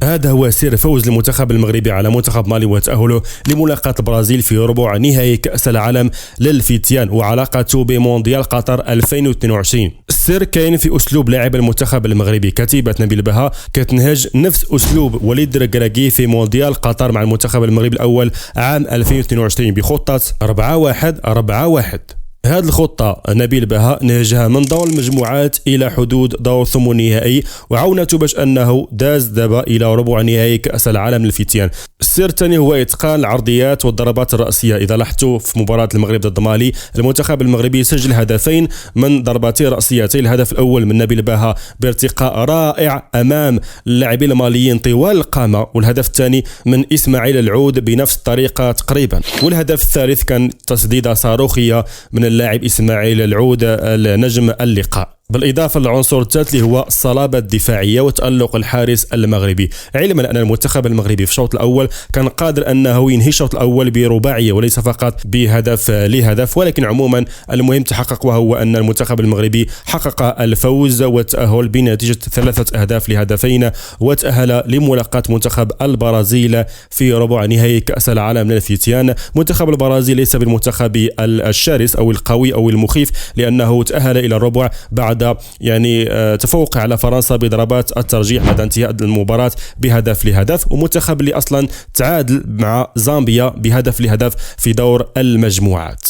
هذا هو سر فوز المنتخب المغربي على منتخب مالي وتأهله لملاقاة البرازيل في ربع نهائي كأس العالم للفتيان وعلاقته بمونديال قطر 2022. السر كاين في أسلوب لاعب المنتخب المغربي. كتيبة نبيل بها كتنهج نفس أسلوب وليد الركراكي في مونديال قطر مع المنتخب المغربي الأول عام 2022 بخطة 4-1-4-1. هذه الخطة نبيل بها نهجها من دور المجموعات إلى حدود دور ثمن النهائي وعونته باش أنه داز دابا إلى ربع نهائي كأس العالم للفتيان. السر الثاني هو إتقان العرضيات والضربات الرأسية. إذا لاحظتوا في مباراة المغرب ضد مالي المنتخب المغربي سجل هدفين من ضربتين رأسيتين. الهدف الأول من نبيل بها بارتقاء رائع أمام اللاعبين الماليين طوال القامة، والهدف الثاني من إسماعيل العود بنفس الطريقة تقريبا، والهدف الثالث كان تسديدة صاروخية من اللاعب إسماعيل العود نجم اللقاء. بالإضافة للعنصر الثالث اللي هو الصلابة الدفاعية وتألق الحارس المغربي، علما أن المنتخب المغربي في الشوط الأول كان قادر أنه ينهي الشوط الأول برباعية وليس فقط بهدف لهدف، ولكن عموما المهم تحقق وهو أن المنتخب المغربي حقق الفوز والتأهل بنتيجة 3 أهداف لهدفين وتأهل لملاقاة منتخب البرازيل في ربع نهائي كأس العالم للفتيان. منتخب البرازيل ليس بالمنتخب الشرس أو القوي أو المخيف لأنه تأهل إلى الربع بعد تفوق على فرنسا بضربات الترجيح بعد انتهاء المباراة بهدف لهدف، ومنتخب اللي أصلا تعادل مع زامبيا بهدف لهدف في دور المجموعات.